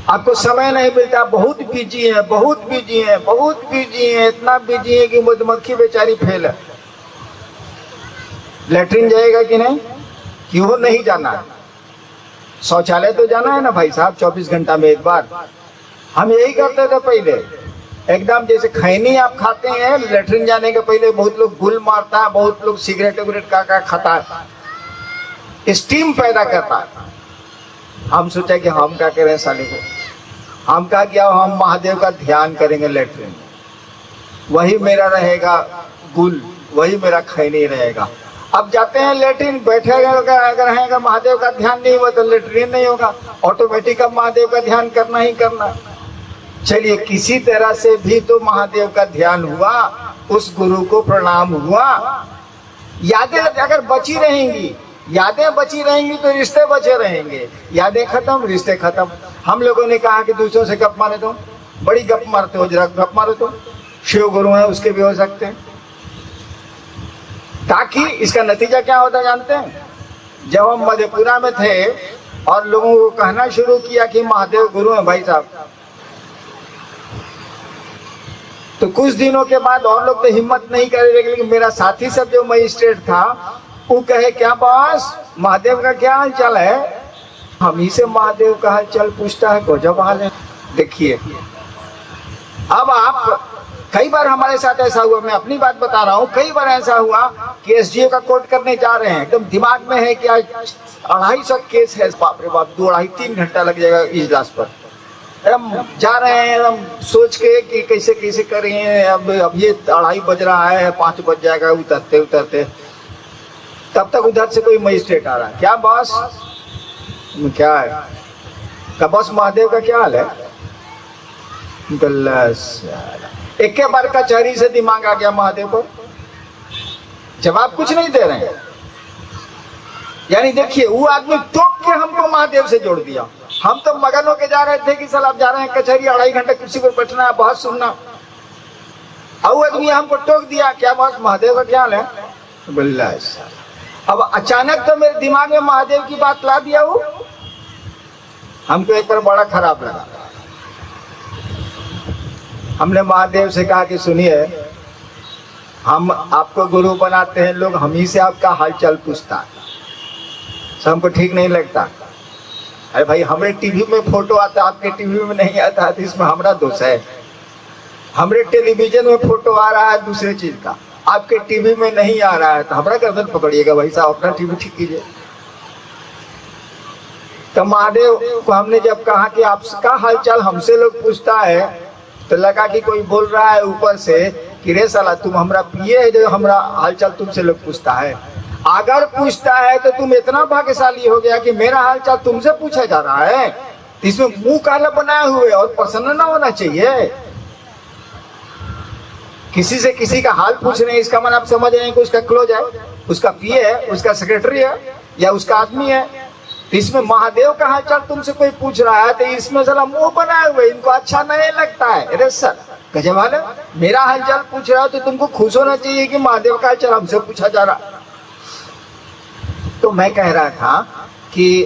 आपको समय नहीं मिलता, बहुत बिजी है, बहुत बिजी है, बहुत बिजी है, इतना बिजी है कि मधुमक्खी बेचारी फेल है। लेटरिन जाएगा कि नहीं? क्यों नहीं जाना है? शौचालय तो जाना है ना भाई साहब, 24 घंटा में एक बार। हम यही करते थे पहले, एकदम जैसे खैनी आप खाते हैं, लेटरिन जाने के पहले बहुत लोग गुल मारता है, बहुत लोग सिगरेट विगरेट का खाता है, स्टीम पैदा करता है। हम सोचा कि हम क्या करें साले को, हम कहा कि हम महादेव का ध्यान करेंगे लेटरिन, वही मेरा रहेगा गुल, वही मेरा खैनी रहेगा। अब जाते हैं लेटरिन, बैठेगा अगर रहेगा, महादेव का ध्यान नहीं हुआ तो लेटरिन नहीं होगा, ऑटोमेटिक अब महादेव का ध्यान करना ही करना। चलिए किसी तरह से भी तो महादेव का ध्यान हुआ, उस गुरु को प्रणाम हुआ। यादें अगर बची रहेंगी, यादें बची रहेंगी तो रिश्ते बचे रहेंगे। यादें खत्म, रिश्ते खत्म। हम लोगों ने कहा कि दूसरों से गप मारे तो, बड़ी गप मारते हो, जरा गप मारो तो। शिव गुरु है उसके भी हो सकते हैं, ताकि इसका नतीजा क्या होता जानते हैं? जब हम मधेपुरा में थे और लोगों को कहना शुरू किया कि महादेव गुरु है भाई साहब, तो कुछ दिनों के बाद और लोग तो हिम्मत नहीं करे, लेकिन मेरा साथी सब जो मजिस्ट्रेट था वो कहे क्या बॉस महादेव का क्या हाल चाल है? हम ही से महादेव का हाल चाल पूछता है, गजब हाल है। देखिए अब आप, कई बार हमारे साथ ऐसा हुआ, मैं अपनी बात बता रहा हूँ, कई बार ऐसा हुआ कि एसडीओ का कोर्ट करने जा रहे हैं, एकदम दिमाग में है कि आज 250 केस है, बाप रे बाप, 2-2.5-3 घंटा लग जाएगा इजलास पर। हम जा रहे हैं एकदम सोच के कि कैसे कैसे करें, अब ये 2:30 बज रहा है, 5 बज जाएगा उतरते उतरते। तब तक उधर से कोई मजिस्ट्रेट आ रहा है, क्या बॉस क्या है? का बॉस महादेव का क्या हाल है? एक के बार कचहरी से दिमाग आ गया महादेव को, जवाब कुछ नहीं दे रहे हैं। यानी देखिए वो आदमी टोक के हमको महादेव से जोड़ दिया। हम तो मगन होके जा रहे थे कि साल आप जा रहे हैं कचहरी, 2.5 घंटे कुर्सी पर बैठना है, बहुत सुनना। अब आदमी हमको टोक दिया, क्या बॉस महादेव का क्या हाल है? बोला अब अचानक तो मेरे दिमाग में महादेव की बात ला दिया। वो हमको एक बार बड़ा खराब लगा। हमने महादेव से कहा कि सुनिए, हम आपको गुरु बनाते हैं लोग, हम ही से आपका हालचाल पूछता है, हमको ठीक नहीं लगता। अरे भाई हमें टीवी में फोटो आता, आपके टीवी में नहीं आता, तो इसमें हमारा दोष है। हमारे टेलीविजन में फोटो आ रहा है दूसरे चीज का, आपके टीवी में नहीं आ रहा है, तो हमारा गर्दन पकड़िएगा भाई साहब, अपना टीवी ठीक कीजिए। तो महादेव को हमने जब कहा कि आपका हालचाल हमसे लोग पूछता है, तो लगा कि कोई बोल रहा है ऊपर से कि रे साला तुम हमारा पिए है जो हमारा हालचाल तुमसे लोग पूछता है। अगर पूछता है तो तुम इतना भाग्यशाली हो गया कि मेरा हालचाल तुमसे पूछा जा रहा है, तो इसमें मुंह काला बनाए हुए और प्रसन्न ना होना चाहिए। किसी से किसी का हाल पूछ रहे हैं, इसका मतलब आप समझ रहे हैं कि उसका क्लोज है, उसका पीए है, उसका सेक्रेटरी है या उसका आदमी है। तो इसमें महादेव का हालचाल तुमसे कोई पूछ रहा है, तो इसमें साला मुंह बनाए हुए, इनको अच्छा नहीं लगता है। अरे सर गजब हाल है, मेरा हालचाल पूछ रहा हो तो तुमको खुश होना चाहिए कि महादेव का हालचाल हमसे पूछा जा रहा। तो मैं कह रहा था कि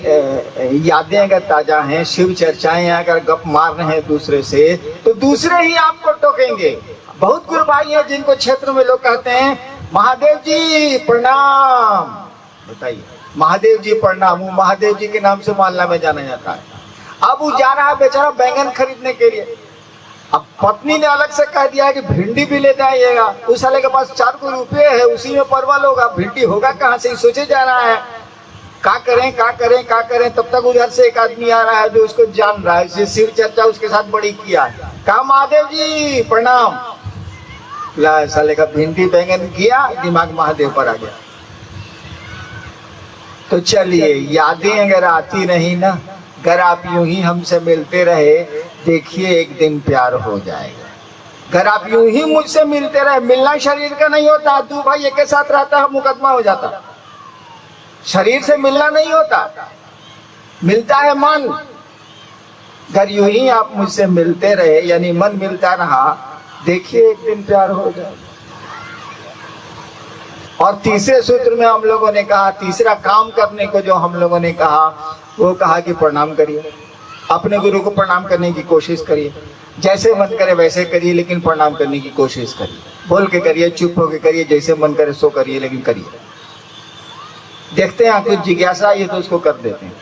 यादें अगर ताजा हैं, शिव चर्चाएं अगर गप मार रहे हैं दूसरे से, तो दूसरे ही आपको टोकेंगे। बहुत गुरु भाई हैं जिनको क्षेत्र में लोग कहते हैं महादेव जी प्रणाम, बताइए महादेव जी प्रणाम, वो महादेव जी के नाम से मोहल्ला में जाना जाता है। अब वो जा रहा है बेचारा बैंगन खरीदने के लिए, अब पत्नी ने अलग से कह दिया है कि भिंडी भी लेते आइएगा। उस साले के पास 4 रुपये है, उसी में परवल होगा, भिंडी होगा कहाँ से, सोचे जा रहा है क्या करें क्या करें क्या करें। तब तक उधर से एक आदमी आ रहा है जो उसको जान रहा है, शिव चर्चा उसके साथ बड़ी किया है, कहा महादेव जी प्रणाम। साले का भिंडी बैंगन किया, दिमाग महादेव पर आ गया। तो चलिए यादें अगर आती नहीं ना, अगर आप यूं ही हमसे मिलते रहे, देखिए एक दिन प्यार हो जाएगा। अगर आप यूं ही मुझसे मिलते रहे, मिलना शरीर का नहीं होता, 2 भाई एक के साथ रहता है मुकदमा हो जाता, शरीर से मिलना नहीं होता, मिलता है मन। अगर यूं ही आप मुझसे मिलते रहे, यानी मन मिलता रहा, देखिए एक दिन प्यार हो जाएगा। और तीसरे सूत्र में हम लोगों ने कहा, तीसरा काम करने को जो हम लोगों ने कहा, वो कहा कि प्रणाम करिए। अपने गुरु को प्रणाम करने की कोशिश करिए, जैसे मन करे वैसे करिए, लेकिन प्रणाम करने की कोशिश करिए। बोल के करिए, चुप होके करिए, जैसे मन करे सो करिए, लेकिन करिए। देखते हैं कुछ जिज्ञासा ये तो उसको कर देते हैं।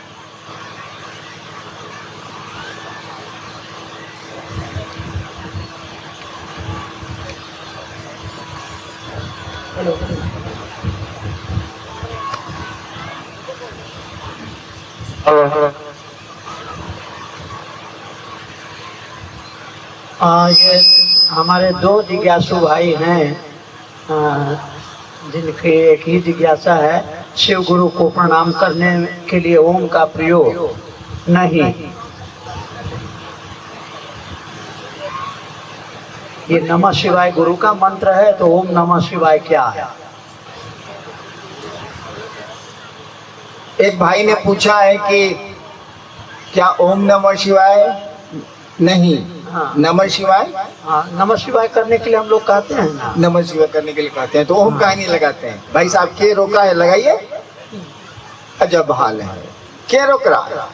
ये हमारे दो जिज्ञासु भाई हैं, जिनकी एक ही जिज्ञासा है, शिव गुरु को प्रणाम करने के लिए ओम का प्रयोग नहीं। ये नमः शिवाय गुरु का मंत्र है, तो ओम नमः शिवाय क्या है? एक भाई ने पूछा है कि क्या ओम नमः शिवाय नहीं, हाँ। नमः शिवाय, हाँ, नमः शिवाय करने के लिए हम लोग कहते हैं ना, नमः शिवाय करने के लिए कहते हैं, तो ओम काहे नहीं लगाते हैं? भाई साहब के रोका है? लगाइए। अजब हाल है, क्या रोक रहा है?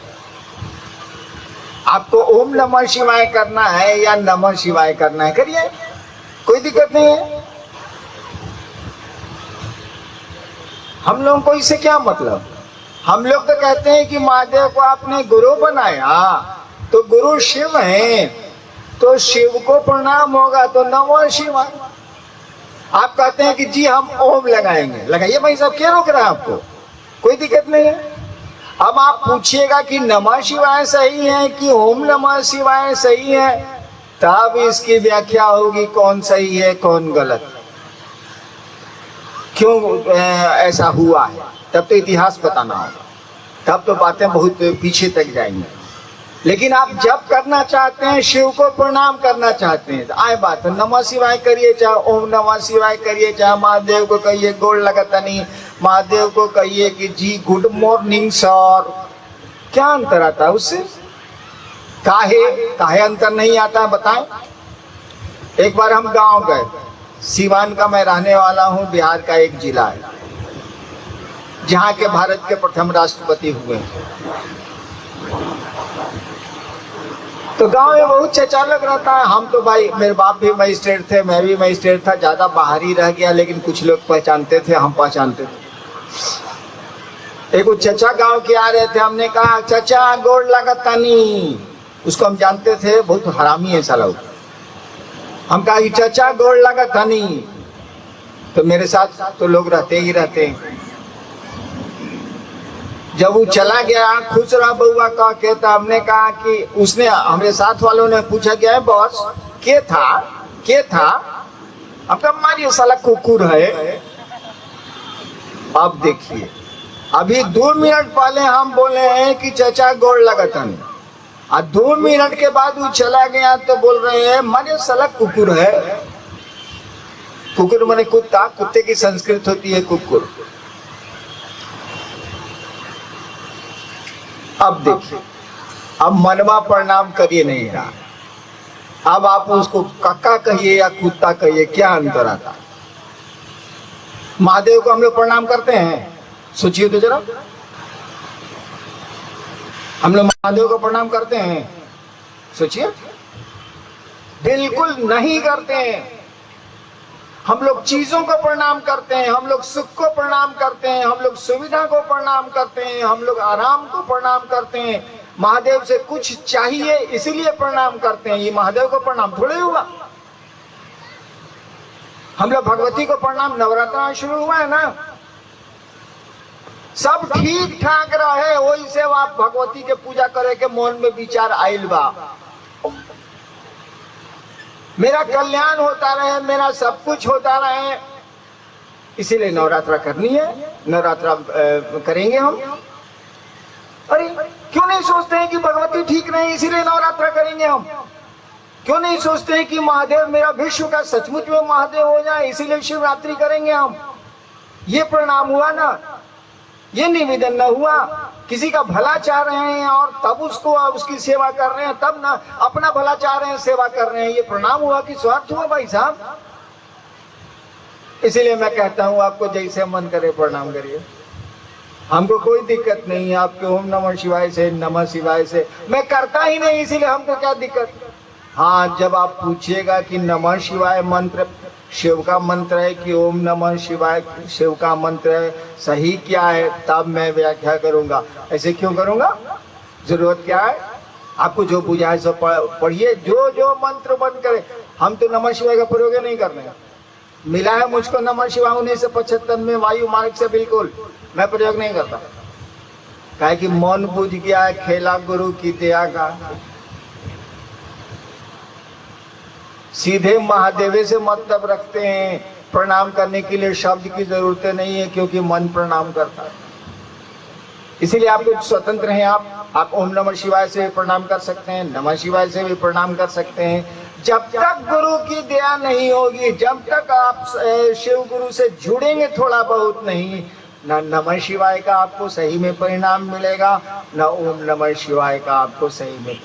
आपको ओम नमः शिवाय करना है या नमः शिवाय करना है, करिए, कोई दिक्कत नहीं है। हम लोगों को इससे क्या मतलब? हम लोग तो कहते हैं कि महादेव को आपने गुरु बनाया, तो गुरु शिव है, तो शिव को प्रणाम होगा, तो नमः शिवाय। आप कहते हैं कि जी हम ओम लगाएंगे, लगाइए भाई साहब, क्या रोक रहा है आपको? कोई दिक्कत नहीं है। अब आप पूछिएगा कि नमः शिवाय सही है कि ओम नमः शिवाय सही है, तब इसकी व्याख्या होगी कौन सही है कौन गलत, क्यों ऐसा हुआ है, तब तो इतिहास बताना होगा, तब तो बातें बहुत पीछे तक जाएंगी। लेकिन आप जब करना चाहते हैं, शिव को प्रणाम करना चाहते हैं, तो आए बात है, नमः शिवाय करिए, चाहे ओम नमः शिवाय करिए, चाहे महादेव को कहिए गोड़ लगाता नहीं, महादेव को कहिए कि जी गुड मॉर्निंग सर, क्या अंतर आता है उससे? काहे अंतर नहीं आता है बताएं? एक बार हम गांव गए, सीवान का मैं रहने वाला हूं, बिहार का एक जिला है जहां के भारत के प्रथम राष्ट्रपति हुए। तो गांव में बहुत चर्चा लग रहता है। हम तो भाई, मेरे बाप भी मजिस्ट्रेट थे, मैं भी मजिस्ट्रेट था, ज्यादा बाहरी रह गया, लेकिन कुछ लोग पहचानते थे, हम पहचानते थे। एक चचा गांव के आ रहे थे, हमने कहा चचा गोड़ लगता नहीं, उसको हम जानते थे, बहुत हरामी है साला। हम कहा कि चचा गोड़ लगता नहीं, तो मेरे साथ तो लोग रहते ही रहते हैं। जब वो चला गया, खुश रहा बउआ कह के, तो हमने कहा कि उसने, हमारे साथ वालों ने पूछा क्या बॉस के था? अब कब मारिए साला कुकुर है। अब देखिए, अभी 2 मिनट पहले हम बोले हैं कि चचा गोड़ लगतन, और 2 मिनट के बाद वो चला गया तो बोल रहे हैं मारे साला कुकुर है। कुकुर माने कुत्ता, कुत्ते की संस्कृत होती है कुकुर। अब देखिए, अब मनवा प्रणाम करिए नहीं रहा, अब आप उसको काका कहिए या कुत्ता कहिए, क्या अंतर आता? महादेव को हम लोग प्रणाम करते हैं, सोचिए तो जरा, हम लोग महादेव को प्रणाम करते हैं, सोचिए, बिल्कुल नहीं करते हैं। हम लोग चीजों को प्रणाम करते हैं, हम लोग सुख को प्रणाम करते हैं, हम लोग सुविधा को प्रणाम करते हैं, हम लोग आराम को प्रणाम करते हैं। महादेव से कुछ चाहिए इसीलिए प्रणाम करते हैं, ये महादेव को प्रणाम थोड़े हुआ। हम लोग भगवती को प्रणाम, नवरात्र शुरू हुआ है ना, सब ठीक ठाक रहे, वही से आप भगवती के पूजा करे के मन में विचार आइल बा, मेरा कल्याण होता रहे, मेरा सब कुछ होता रहे, इसीलिए नवरात्रा करनी है, नवरात्रा करेंगे हम। अरे क्यों नहीं सोचते हैं कि भगवती ठीक नहीं इसीलिए नवरात्रा करेंगे हम? क्यों नहीं सोचते हैं कि महादेव मेरा विश्व का सचमुच में महादेव हो जाए इसीलिए शिवरात्रि करेंगे हम? ये प्रणाम हुआ ना, ये निवेदन न हुआ, किसी का भला चाह रहे हैं और तब उसको उसकी सेवा कर रहे हैं, तब ना अपना भला चाह रहे हैं सेवा कर रहे हैं, ये प्रणाम हुआ कि स्वार्थ हुआ भाई साहब? इसीलिए मैं कहता हूं आपको जैसे मन करे प्रणाम करिए, हमको कोई दिक्कत नहीं है आपके ओम नमः शिवाय से, नमः शिवाय से। मैं करता ही नहीं, इसीलिए हमको क्या दिक्कत। हाँ, जब आप पूछिएगा कि नमः शिवाय मंत्र शिव का मंत्र है कि ओम नमः शिवाय शिव का मंत्र है, सही क्या है, तब मैं व्याख्या करूंगा। ऐसे क्यों करूंगा, जरूरत क्या है? आपको जो बुझाए सो पढ़िए, जो जो मंत्र बंद करे। हम तो नमः शिवाय का प्रयोग नहीं कर रहे हैं। मिला है मुझको नमः शिवाय 1975 में वायु मार्ग से, बिल्कुल मैं प्रयोग नहीं करता। काहे कि मन बुझ गया है, खेला गुरु की दया का। सीधे महादेव से मतलब रखते हैं, प्रणाम करने के लिए शब्द की जरूरत नहीं है, क्योंकि मन प्रणाम करता है। इसीलिए आप कुछ स्वतंत्र हैं। आप ओम नमः शिवाय से भी प्रणाम कर सकते हैं, नमः शिवाय से भी प्रणाम कर सकते हैं। जब तक गुरु की दया नहीं होगी, जब तक आप शिव गुरु से जुड़ेंगे थोड़ा बहुत नहीं, न नमः शिवाय का आपको सही में परिणाम मिलेगा, न ओम नमः शिवाय का आपको सही में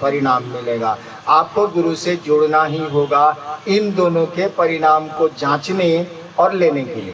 परिणाम मिलेगा। आपको गुरु से जुड़ना ही होगा इन दोनों के परिणाम को जांचने और लेने के लिए।